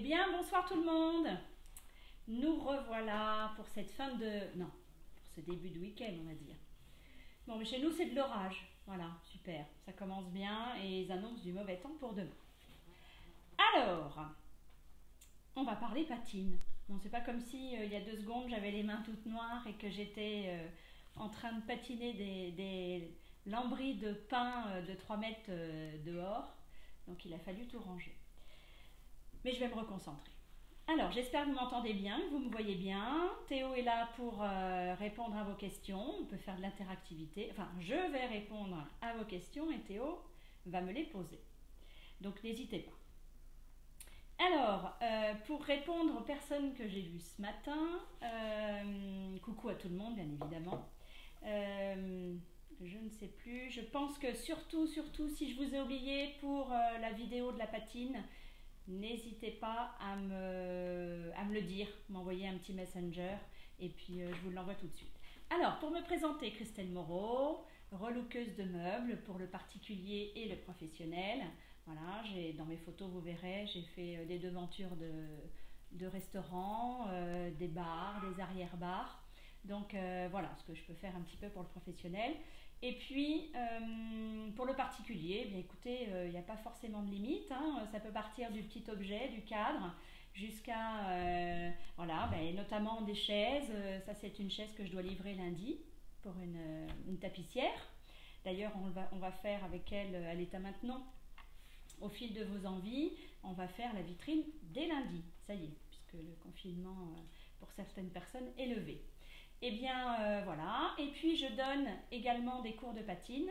Eh bien, bonsoir tout le monde. Nous revoilà pour cette fin de... Non, pour ce début de week-end, on va dire. Bon, mais chez nous, c'est de l'orage. Voilà, super. Ça commence bien et ils annoncent du mauvais temps pour demain. Alors, on va parler patine. Bon, c'est pas comme si il y a 2 secondes, j'avais les mains toutes noires et que j'étais en train de patiner des lambris de pin de 3 mètres dehors. Donc, il a fallu tout ranger. Mais je vais me reconcentrer. Alors, j'espère que vous m'entendez bien, que vous me voyez bien. Théo est là pour répondre à vos questions. On peut faire de l'interactivité. Enfin, je vais répondre à vos questions et Théo va me les poser. Donc, n'hésitez pas. Alors, pour répondre aux personnes que j'ai vues ce matin, coucou à tout le monde, bien évidemment. Je ne sais plus. Je pense que surtout, si je vous ai oublié pour la vidéo de la patine, n'hésitez pas à me le dire, m'envoyer un petit messenger et puis je vous l'envoie tout de suite. Alors, pour me présenter, Christelle Moreau, relookeuse de meubles pour le particulier et le professionnel. Voilà, dans mes photos, vous verrez, j'ai fait des devantures de restaurants, des bars, des arrière-bars. Donc voilà ce que je peux faire un petit peu pour le professionnel. Et puis, pour le particulier, bien écoutez, il n'y a pas forcément de limite. Hein, ça peut partir du petit objet, du cadre, jusqu'à, voilà, ben, notamment des chaises. Ça, c'est une chaise que je dois livrer lundi pour une tapissière. D'ailleurs, on va faire avec elle, elle est à maintenant, au fil de vos envies, on va faire la vitrine dès lundi. Ça y est, puisque le confinement, pour certaines personnes, est levé. Eh bien, voilà. Et puis, je donne également des cours de patine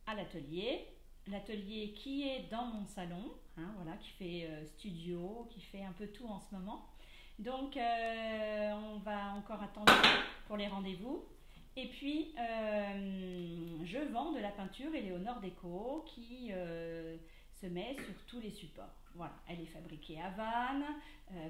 à l'atelier. L'atelier qui est dans mon salon, hein, voilà, qui fait studio, qui fait un peu tout en ce moment. Donc, on va encore attendre pour les rendez-vous. Et puis, je vends de la peinture Éléonore Déco qui se met sur tous les supports. Voilà, elle est fabriquée à Vannes,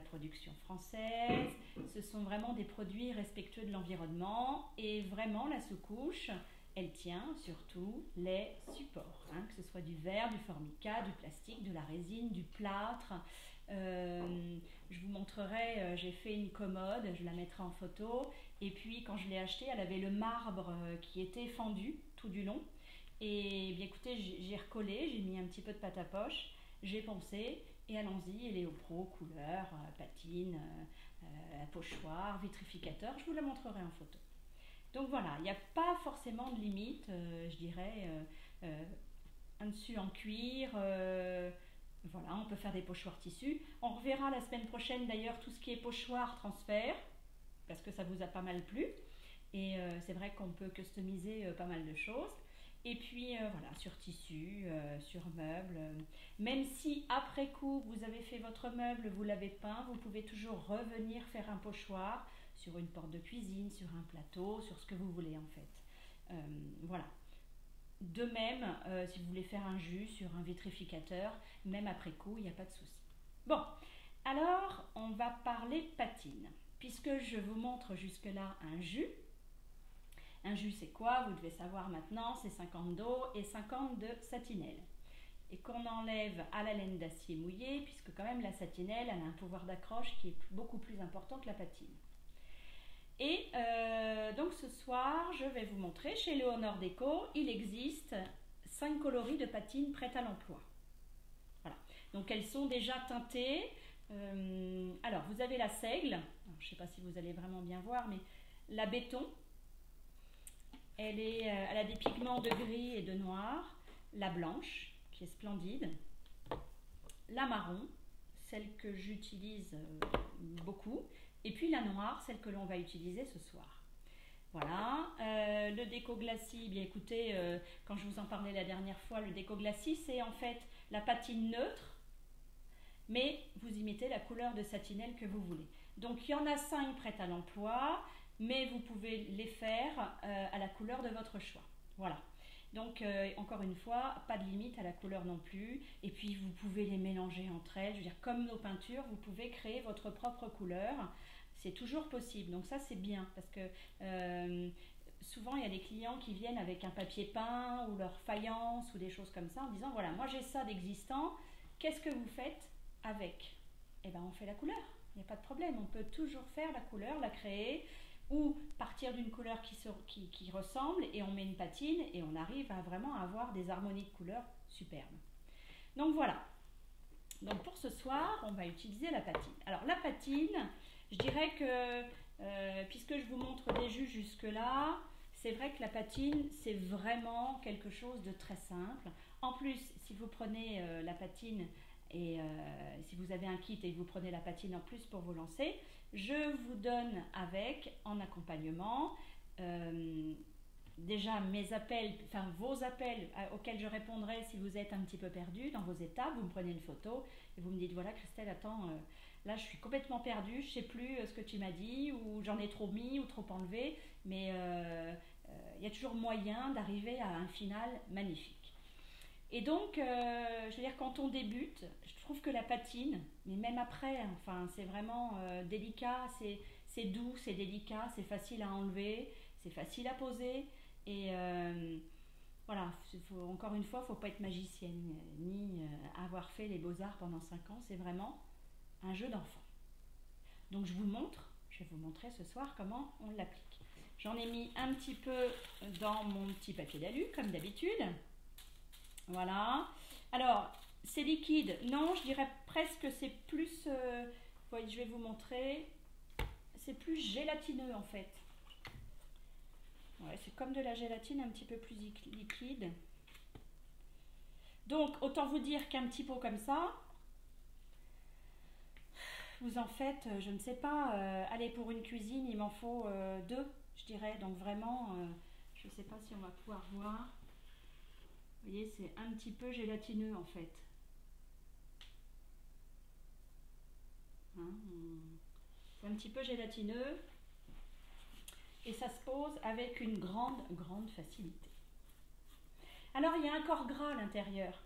production française. Ce sont vraiment des produits respectueux de l'environnement et vraiment la sous-couche, elle tient sur tous les supports, hein, que ce soit du verre, du formica, du plastique, de la résine, du plâtre. Je vous montrerai, j'ai fait une commode, je la mettrai en photo. Et puis quand je l'ai achetée, elle avait le marbre qui était fendu tout du long. Et bien écoutez, j'ai recollé, j'ai mis un petit peu de pâte à poche, j'ai poncé et allons-y, Léo Pro, couleur, patine, pochoir, vitrificateur, je vous la montrerai en photo. Donc voilà, il n'y a pas forcément de limite, je dirais, un dessus en cuir, voilà, on peut faire des pochoirs tissus. On reverra la semaine prochaine d'ailleurs tout ce qui est pochoir transfert, parce que ça vous a pas mal plu. Et c'est vrai qu'on peut customiser pas mal de choses. Et puis voilà, sur tissu, sur meuble. Même si après coup vous avez fait votre meuble, vous l'avez peint, vous pouvez toujours revenir faire un pochoir sur une porte de cuisine, sur un plateau, sur ce que vous voulez en fait. Voilà. De même, si vous voulez faire un jus sur un vitrificateur, même après coup, il n'y a pas de souci. Bon, alors on va parler patine. Puisque je vous montre jusque-là un jus. Un jus, c'est quoi? Vous devez savoir maintenant, c'est 50 d'eau et 50 de satinelle. Et qu'on enlève à la laine d'acier mouillé, puisque quand même la satinelle, elle a un pouvoir d'accroche qui est beaucoup plus important que la patine. Et donc ce soir, je vais vous montrer, chez Éléonore Déco, il existe 5 coloris de patine prêtes à l'emploi. Voilà. Donc elles sont déjà teintées. Alors, vous avez la seigle. Alors, je ne sais pas si vous allez vraiment bien voir, mais la béton. Elle a des pigments de gris et de noir. La blanche, qui est splendide. La marron, celle que j'utilise beaucoup. Et puis la noire, celle que l'on va utiliser ce soir. Voilà. Le déco glacis, bien écoutez, quand je vous en parlais la dernière fois, le déco glacis, c'est en fait la patine neutre, mais vous y mettez la couleur de satinelle que vous voulez. Donc il y en a 5 prêtes à l'emploi, mais vous pouvez les faire à la couleur de votre choix. Voilà. Donc encore une fois, pas de limite à la couleur non plus. Et puis vous pouvez les mélanger entre elles. Je veux dire, comme nos peintures, vous pouvez créer votre propre couleur. C'est toujours possible. Donc ça, c'est bien parce que souvent, il y a des clients qui viennent avec un papier peint ou leur faïence ou des choses comme ça en disant, voilà, moi j'ai ça d'existant. Qu'est-ce que vous faites avec? eh ben on fait la couleur. Il n'y a pas de problème, on peut toujours faire la couleur, la créer, ou partir d'une couleur qui ressemble et on met une patine et on arrive à vraiment avoir des harmonies de couleurs superbes. Donc voilà. Donc pour ce soir, on va utiliser la patine. Alors la patine, je dirais que, puisque je vous montre des jus jusque-là, c'est vrai que la patine, c'est vraiment quelque chose de très simple. En plus, si vous prenez la patine et si vous avez un kit et que vous prenez la patine en plus pour vous lancer, je vous donne avec, en accompagnement, déjà mes appels, enfin vos appels auxquels je répondrai si vous êtes un petit peu perdu dans vos étapes. Vous me prenez une photo et vous me dites voilà Christelle, attends, là je suis complètement perdue, je ne sais plus ce que tu m'as dit, ou j'en ai trop mis ou trop enlevé, mais il y a toujours moyen d'arriver à un final magnifique. Et donc, je veux dire, quand on débute, je trouve que la patine, mais même après, enfin, c'est vraiment délicat, c'est doux, c'est délicat, c'est facile à enlever, c'est facile à poser. Et voilà, encore une fois, il ne faut pas être magicienne, ni avoir fait les beaux-arts pendant 5 ans, c'est vraiment un jeu d'enfant. Donc je vais vous montrer ce soir comment on l'applique. J'en ai mis un petit peu dans mon petit papier d'alu, comme d'habitude. Voilà. Alors, c'est liquide. Non, je dirais presque que c'est plus... je vais vous montrer. C'est plus gélatineux en fait. Ouais, c'est comme de la gélatine un petit peu plus liquide. Donc, autant vous dire qu'un petit pot comme ça, vous en faites, je ne sais pas, allez, pour une cuisine, il m'en faut 2, je dirais. Donc vraiment, je ne sais pas si on va pouvoir voir. Vous voyez, c'est un petit peu gélatineux en fait. Hein, c'est un petit peu gélatineux. Et ça se pose avec une grande facilité. Alors, il y a un corps gras à l'intérieur.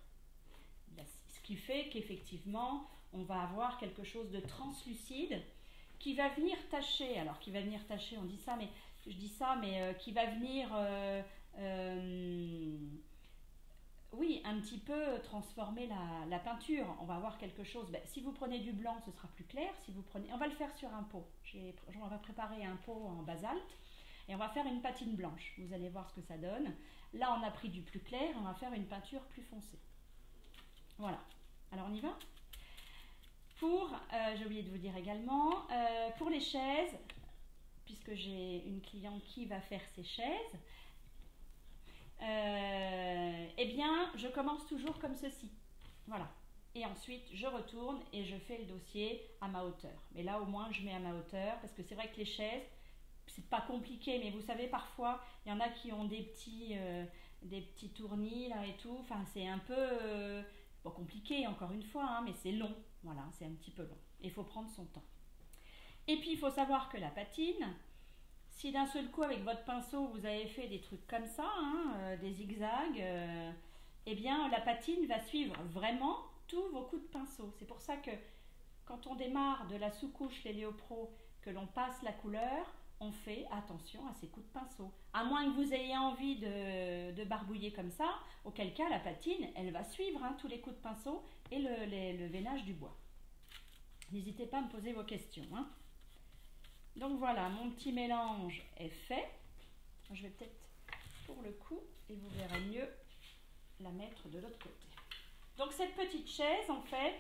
Ce qui fait qu'effectivement, on va avoir quelque chose de translucide qui va venir tacher. Alors, qui va venir tacher, on dit ça, mais je dis ça, mais qui va venir... oui, un petit peu transformer la peinture. On va avoir quelque chose. Ben, si vous prenez du blanc, ce sera plus clair. Si vous prenez, on va le faire sur un pot. On va préparer un pot en basalte et on va faire une patine blanche. Vous allez voir ce que ça donne. Là, on a pris du plus clair et on va faire une peinture plus foncée. Voilà. Alors, on y va. J'ai oublié de vous dire également, pour les chaises, puisque j'ai une cliente qui va faire ses chaises, eh bien, je commence toujours comme ceci. Voilà. Et ensuite, je retourne et je fais le dossier à ma hauteur. Mais là, au moins, je mets à ma hauteur parce que c'est vrai que les chaises, c'est pas compliqué, mais vous savez, parfois, il y en a qui ont des petits tournis là et tout. Enfin, c'est un peu pas compliqué, encore une fois, hein, mais c'est long. Voilà, c'est un petit peu long. Il faut prendre son temps. Et puis, il faut savoir que la patine, si d'un seul coup, avec votre pinceau, vous avez fait des trucs comme ça, hein, des zigzags, eh bien, la patine va suivre vraiment tous vos coups de pinceau. C'est pour ça que quand on démarre de la sous-couche Léléo-Pro, que l'on passe la couleur, on fait attention à ces coups de pinceau. À moins que vous ayez envie de barbouiller comme ça, auquel cas, la patine, elle va suivre tous les coups de pinceau et le veinage du bois. N'hésitez pas à me poser vos questions. Hein. Donc voilà, mon petit mélange est fait. Je vais peut-être, pour le coup, et vous verrez mieux, la mettre de l'autre côté. Donc cette petite chaise, en fait,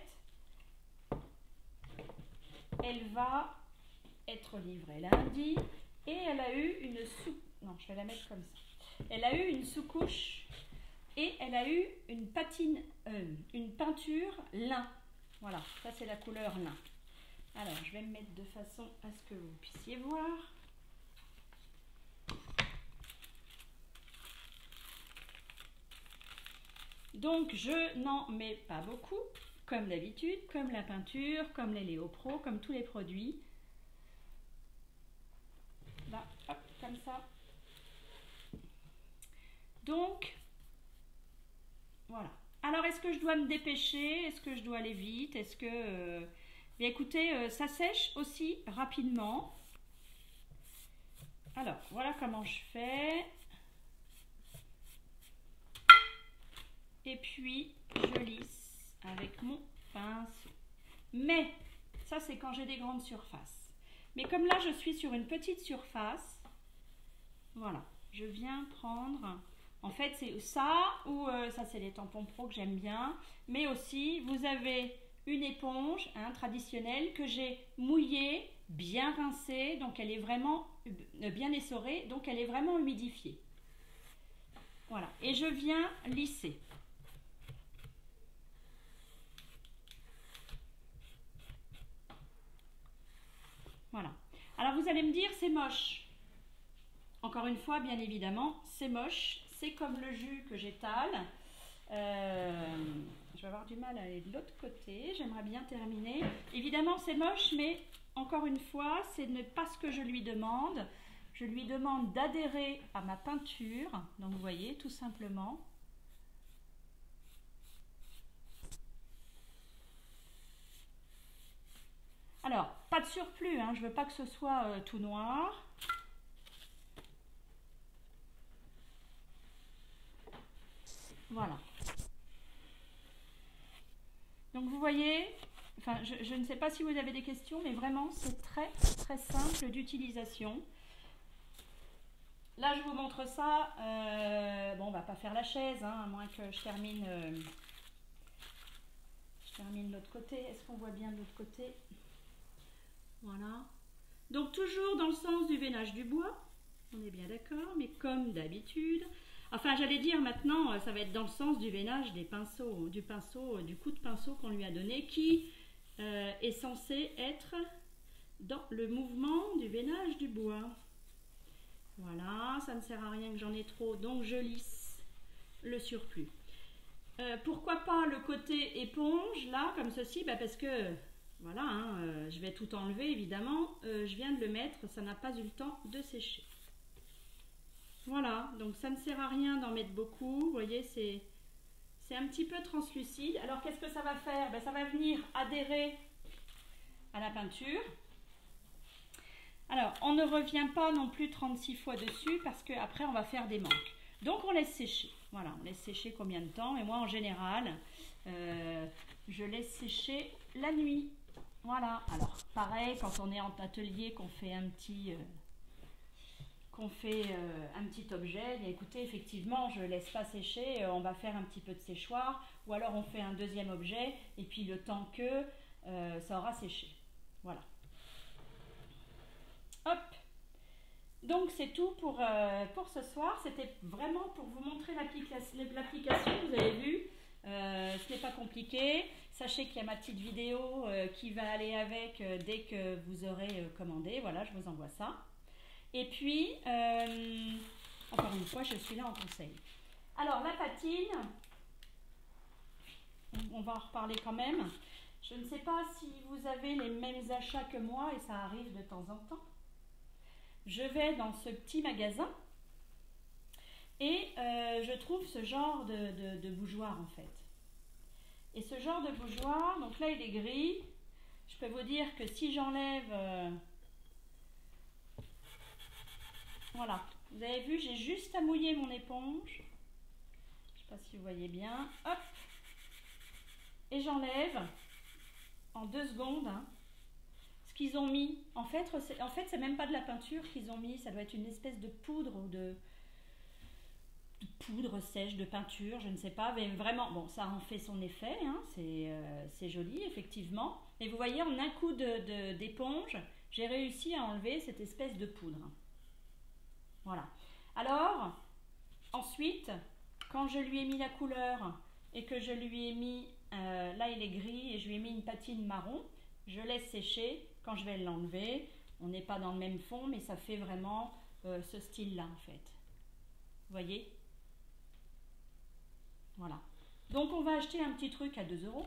elle va être livrée lundi et elle a eu une Non, je vais la mettre comme ça. Elle a eu une sous-couche et elle a eu une peinture lin. Voilà, ça c'est la couleur lin. Alors, je vais me mettre de façon à ce que vous puissiez voir. Donc, je n'en mets pas beaucoup, comme d'habitude, comme la peinture, comme les Léo-Pro, comme tous les produits. Là, hop, comme ça. Donc, voilà. Alors, est-ce que je dois me dépêcher? Est-ce que je dois aller vite? Est-ce que... Bien, écoutez, ça sèche aussi rapidement. Alors, voilà comment je fais. Et puis, je lisse avec mon pinceau. Mais, Ça, c'est quand j'ai des grandes surfaces. Mais comme là, je suis sur une petite surface, voilà, je viens prendre... En fait, c'est ça ou ça, c'est les tampons pro que j'aime bien. Mais aussi, vous avez une éponge traditionnelle que j'ai mouillée, bien rincée. Donc, elle est vraiment bien essorée. Donc, elle est vraiment humidifiée. Voilà. Et je viens lisser. Voilà. Alors, vous allez me dire, c'est moche. Encore une fois, bien évidemment, c'est moche. C'est comme le jus que j'étale. Je vais avoir du mal à aller de l'autre côté. J'aimerais bien terminer. Évidemment, c'est moche, mais encore une fois, ce n'est pas ce que je lui demande. Je lui demande d'adhérer à ma peinture. Donc, vous voyez, tout simplement. Alors, pas de surplus, hein. Je ne veux pas que ce soit tout noir. Voilà. Donc vous voyez, enfin je ne sais pas si vous avez des questions, mais vraiment c'est très très simple d'utilisation. Là je vous montre ça, bon on va pas faire la chaise, hein, à moins que je termine l'autre côté. Est-ce qu'on voit bien de l'autre côté? Voilà. Donc toujours dans le sens du veinage du bois, on est bien d'accord, mais comme d'habitude. Enfin, j'allais dire maintenant, ça va être dans le sens du veinage des pinceaux, du coup de pinceau qu'on lui a donné, qui est censé être dans le mouvement du veinage du bois. Voilà, ça ne sert à rien que j'en ai trop, donc je lisse le surplus. Pourquoi pas le côté éponge, là, comme ceci, parce que, voilà, hein, je vais tout enlever, évidemment. Je viens de le mettre, ça n'a pas eu le temps de sécher. Voilà, donc ça ne sert à rien d'en mettre beaucoup. Vous voyez, c'est un petit peu translucide. Alors, qu'est-ce que ça va faire? Ça va venir adhérer à la peinture. Alors, on ne revient pas non plus 36 fois dessus parce qu'après, on va faire des manques. Donc, on laisse sécher. Voilà, on laisse sécher combien de temps? Et moi, en général, je laisse sécher la nuit. Voilà, alors pareil, quand on est en atelier, qu'on fait un petit... objet, et écoutez, effectivement, je ne laisse pas sécher, on va faire un petit peu de séchoir, ou alors on fait un deuxième objet, et puis le temps que ça aura séché. Voilà. Hop. Donc c'est tout pour ce soir. C'était vraiment pour vous montrer l'application, vous avez vu. Ce n'est pas compliqué. Sachez qu'il y a ma petite vidéo qui va aller avec dès que vous aurez commandé. Voilà, je vous envoie ça. Et puis, encore une fois, je suis là en conseil. Alors, la patine, on va en reparler quand même. Je ne sais pas si vous avez les mêmes achats que moi, et ça arrive de temps en temps. Je vais dans ce petit magasin et je trouve ce genre de bougeoir en fait. Et ce genre de bougeoir, donc là il est gris. Je peux vous dire que si j'enlève... voilà, vous avez vu, j'ai juste à mouiller mon éponge. Je ne sais pas si vous voyez bien. Hop. Et j'enlève en 2 secondes hein, ce qu'ils ont mis. En fait, c'est même pas de la peinture qu'ils ont mis. Ça doit être une espèce de poudre ou de poudre sèche de peinture, je ne sais pas. Mais vraiment, bon, ça en fait son effet. Hein, c'est joli, effectivement. Et vous voyez, en un coup d'éponge, j'ai réussi à enlever cette espèce de poudre. Voilà. Alors, ensuite, quand je lui ai mis la couleur et que je lui ai mis, là il est gris et je lui ai mis une patine marron, je laisse sécher. Quand je vais l'enlever, on n'est pas dans le même fond, mais ça fait vraiment ce style-là en fait. Vous voyez? Voilà. Donc on va acheter un petit truc à 2 €.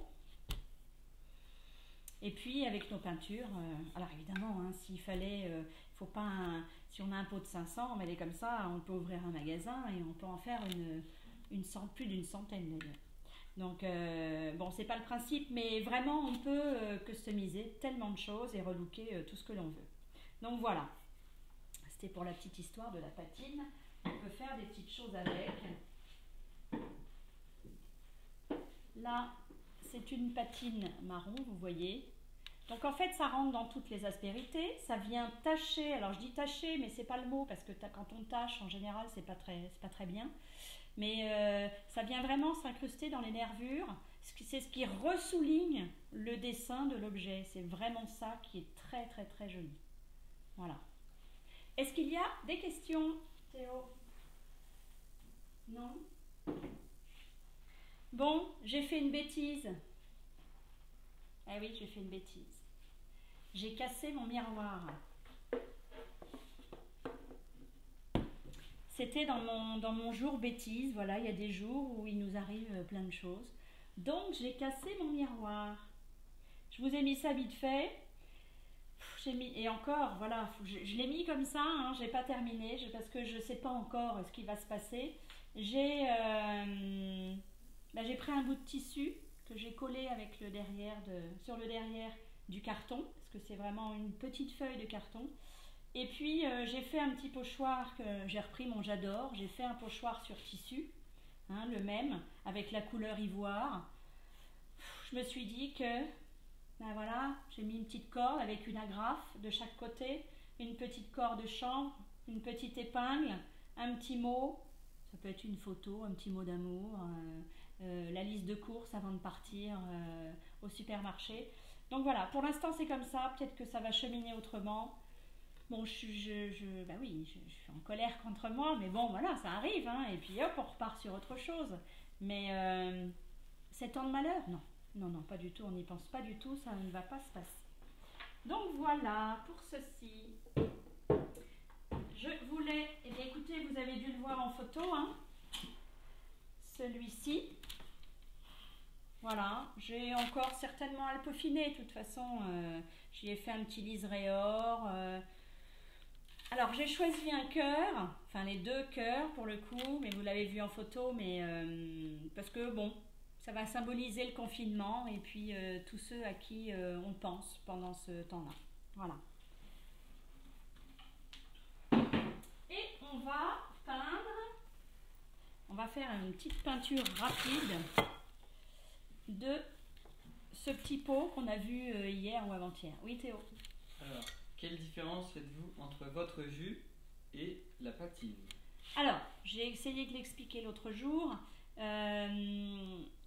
Et puis avec nos peintures, alors évidemment, hein, s'il fallait, faut pas si on a un pot de 500, on met les comme ça, on peut ouvrir un magasin et on peut en faire plus d'une centaine d'ailleurs. Donc bon, c'est pas le principe, mais vraiment on peut customiser tellement de choses et relooker tout ce que l'on veut. Donc voilà, c'était pour la petite histoire de la patine. On peut faire des petites choses avec. Là, c'est une patine marron, vous voyez. Donc en fait, ça rentre dans toutes les aspérités, ça vient tacher, alors je dis tacher, mais c'est pas le mot, parce que quand on tâche, en général, c'est pas très bien. Mais ça vient vraiment s'incruster dans les nervures, c'est ce qui ressouligne le dessin de l'objet. C'est vraiment ça qui est très très très joli. Voilà. Est-ce qu'il y a des questions, Théo? Non? Bon, j'ai fait une bêtise. Ah oui, j'ai fait une bêtise. J'ai cassé mon miroir. C'était dans mon jour bêtise. Voilà, il y a des jours où il nous arrive plein de choses. Donc, j'ai cassé mon miroir. Je vous ai mis ça vite fait. Et encore, voilà, je l'ai mis comme ça, hein, j'ai pas terminé, parce que je sais pas encore ce qui va se passer. J'ai pris un bout de tissu que j'ai collé avec sur le derrière du carton, parce que c'est vraiment une petite feuille de carton. Et puis j'ai fait un petit pochoir, que j'ai repris mon J'adore, j'ai fait un pochoir sur tissu, hein, le même, avec la couleur ivoire. Je me suis dit que ben voilà, j'ai mis une petite corde avec une agrafe de chaque côté, une petite corde de chanvre, une petite épingle, un petit mot, ça peut être une photo, un petit mot d'amour, la liste de courses avant de partir au supermarché. Donc voilà, pour l'instant c'est comme ça, peut-être que ça va cheminer autrement. Bon, ben oui, je suis en colère contre moi, mais bon voilà, ça arrive, hein, et puis hop, on repart sur autre chose. Mais c'est tant de malheur? Non. Non, non, pas du tout, on n'y pense pas du tout, ça ne va pas se passer. Donc voilà, pour ceci, je voulais, eh bien écoutez, vous avez dû le voir en photo, hein, celui-ci. Voilà, j'ai encore certainement à le peaufiner, de toute façon, j'y ai fait un petit liseré or. Alors j'ai choisi un cœur, enfin les deux cœurs pour le coup, mais vous l'avez vu en photo, mais parce que bon, ça va symboliser le confinement et puis tous ceux à qui on pense pendant ce temps-là. Voilà. Et on va peindre, on va faire une petite peinture rapide de ce petit pot qu'on a vu hier ou avant-hier. Oui Théo? Alors, quelle différence faites-vous entre votre jus et la patine? Alors, j'ai essayé de l'expliquer l'autre jour.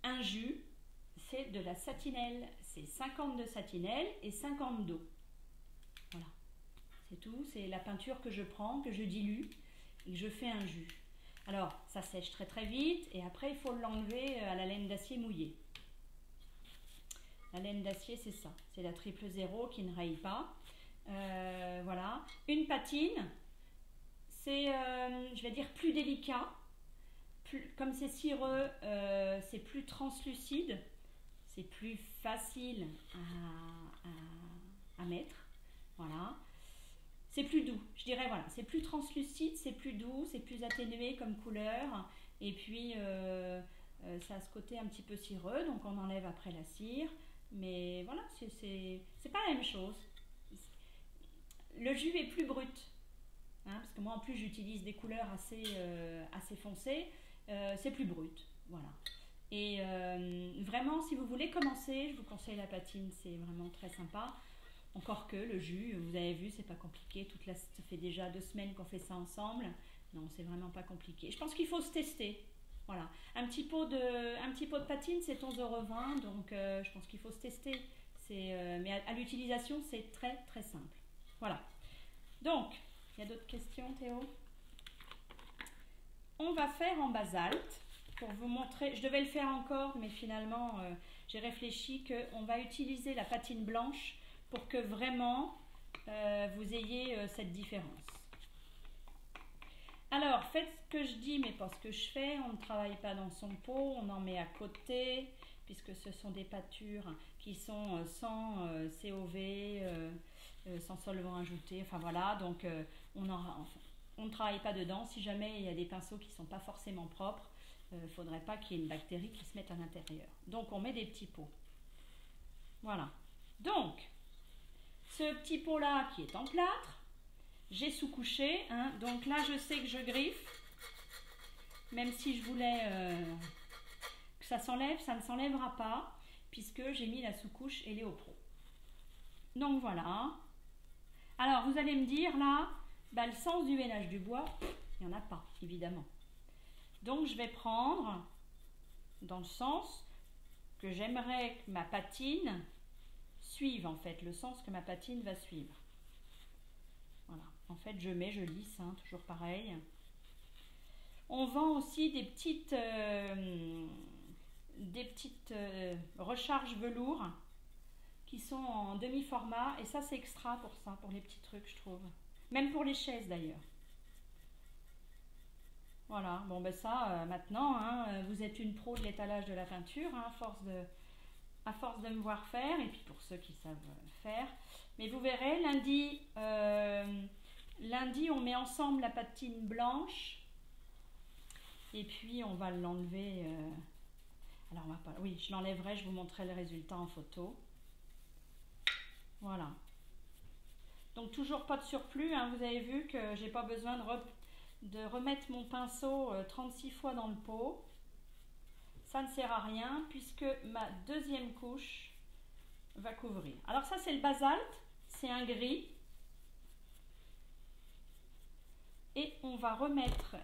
Un jus, c'est de la satinelle, c'est 50 de satinelle et 50 d'eau. Voilà, c'est tout, c'est la peinture que je prends, que je dilue et que je fais un jus. Alors, ça sèche très très vite et après il faut l'enlever à la laine d'acier mouillée. La laine d'acier, c'est ça, c'est la 000 qui ne raye pas. Voilà, une patine, c'est, je vais dire, plus délicat. Comme c'est cireux, c'est plus translucide, c'est plus facile à mettre, voilà. C'est plus doux, je dirais, voilà, c'est plus translucide, c'est plus doux, c'est plus atténué comme couleur, et puis ça a ce côté un petit peu cireux, donc on enlève après la cire, mais voilà, c'est pas la même chose. Le jus est plus brut, hein, parce que moi en plus j'utilise des couleurs assez foncées. C'est plus brut, voilà. Et vraiment, si vous voulez commencer, je vous conseille la patine, c'est vraiment très sympa. Encore que le jus, vous avez vu, c'est pas compliqué. Ça fait déjà 2 semaines qu'on fait ça ensemble. Non, c'est vraiment pas compliqué. Je pense qu'il faut se tester. Voilà. Un petit pot de patine, c'est 11,20 €, donc je pense qu'il faut se tester. Mais à l'utilisation, c'est très très simple. Voilà. Donc, il y a d'autres questions, Théo? On va faire en basalte pour vous montrer. Je devais le faire encore, mais finalement, j'ai réfléchi qu'on va utiliser la patine blanche pour que vraiment vous ayez cette différence. Alors, faites ce que je dis, mais pas ce que je fais. On ne travaille pas dans son pot, on en met à côté, puisque ce sont des pâtures qui sont sans COV, sans solvant ajouté. Enfin voilà, donc on ne travaille pas dedans. Si jamais il y a des pinceaux qui ne sont pas forcément propres, il ne faudrait pas qu'il y ait une bactérie qui se mette à l'intérieur. Donc on met des petits pots. Voilà. Donc, ce petit pot-là qui est en plâtre, j'ai sous-couché. Hein, donc là, je sais que je griffe. Même si je voulais que ça s'enlève, ça ne s'enlèvera pas, puisque j'ai mis la sous-couche Eléo Pro. Donc voilà. Alors vous allez me dire là, bah, le sens du ménage du bois, il n'y en a pas, évidemment. Donc je vais prendre dans le sens que j'aimerais que ma patine suive, en fait, le sens que ma patine va suivre. Voilà, en fait je lisse, hein, toujours pareil. On vend aussi des petites recharges velours qui sont en demi-format, et ça c'est extra pour ça, pour les petits trucs, je trouve. Même pour les chaises d'ailleurs. Voilà, bon ben ça, maintenant, hein, vous êtes une pro de l'étalage de la peinture, hein, à force de me voir faire, et puis pour ceux qui savent faire. Mais vous verrez, lundi on met ensemble la patine blanche, et puis on va l'enlever. Alors on va pas, oui, je l'enlèverai, je vous montrerai le résultat en photo. Voilà. Donc toujours pas de surplus, hein, vous avez vu que j'ai pas besoin de remettre mon pinceau 36 fois dans le pot. Ça ne sert à rien puisque ma deuxième couche va couvrir. Alors ça c'est le basalte, c'est un gris. Et on va remettre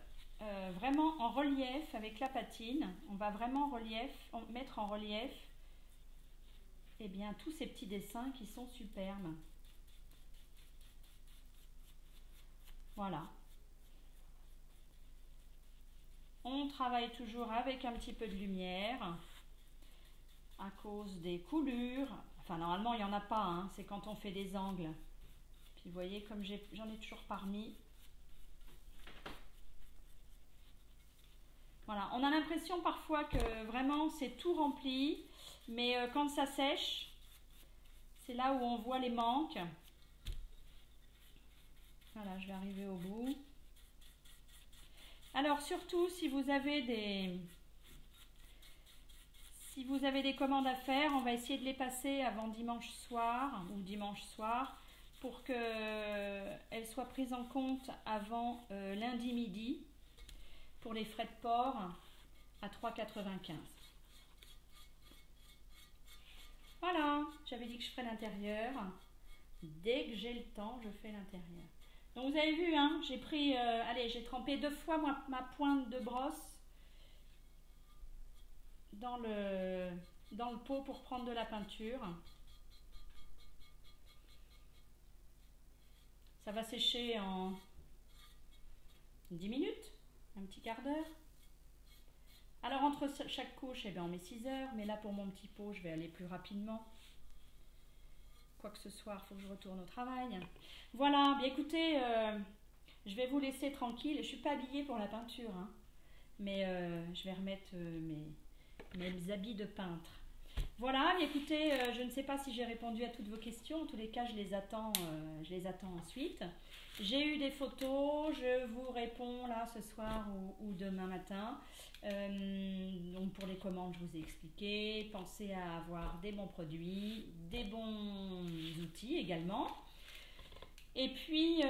vraiment en relief avec la patine. On va vraiment mettre en relief eh bien, tous ces petits dessins qui sont superbes. Voilà. On travaille toujours avec un petit peu de lumière à cause des coulures. Enfin, normalement, il n'y en a pas, hein, c'est quand on fait des angles. Puis vous voyez, comme j'en ai toujours parmi. Voilà, on a l'impression parfois que vraiment c'est tout rempli, mais quand ça sèche, c'est là où on voit les manques. Voilà, je vais arriver au bout. Alors surtout, si vous avez des commandes à faire, on va essayer de les passer avant dimanche soir ou dimanche soir pour qu'elles soient prises en compte avant lundi midi pour les frais de port à 3,95 €. Voilà, j'avais dit que je ferais l'intérieur. Dès que j'ai le temps, je fais l'intérieur. Donc vous avez vu, hein, j'ai trempé 2 fois ma pointe de brosse dans le pot pour prendre de la peinture. Ça va sécher en 10 minutes, un petit quart d'heure. Alors entre chaque couche, on met 6 heures, mais là pour mon petit pot, je vais aller plus rapidement. Quoique ce soir, il faut que je retourne au travail. Voilà, bien écoutez, je vais vous laisser tranquille. Je ne suis pas habillée pour la peinture, hein, mais je vais remettre mes habits de peintre. Voilà, bien écoutez, je ne sais pas si j'ai répondu à toutes vos questions. En tous les cas, je les attends ensuite. J'ai eu des photos, je vous réponds là ce soir ou demain matin. Donc pour les commandes, je vous ai expliqué. Pensez à avoir des bons produits, des bons outils également. Et puis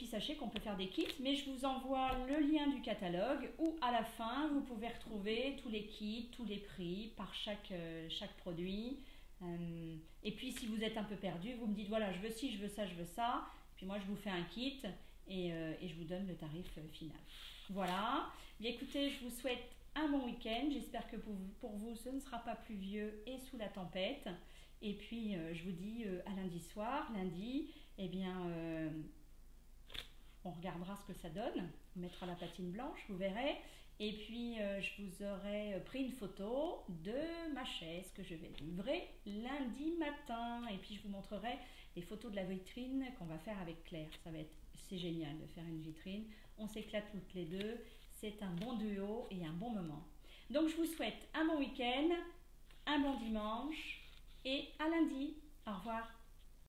sachez qu'on peut faire des kits, mais je vous envoie le lien du catalogue où à la fin vous pouvez retrouver tous les kits, tous les prix par chaque produit. Et puis si vous êtes un peu perdu, vous me dites voilà, je veux ci, je veux ça, je veux ça. Puis moi je vous fais un kit et je vous donne le tarif final. Voilà. Bien écoutez, je vous souhaite un bon week-end. J'espère que pour vous ce ne sera pas pluvieux et sous la tempête. Et puis je vous dis à lundi soir. Lundi, on regardera ce que ça donne. On mettra la patine blanche, vous verrez. Et puis je vous aurai pris une photo de ma chaise que je vais livrer lundi matin. Et puis je vous montrerai les photos de la vitrine qu'on va faire avec Claire. C'est génial de faire une vitrine. On s'éclate toutes les deux. C'est un bon duo et un bon moment. Donc je vous souhaite un bon week-end, un bon dimanche et à lundi. Au revoir.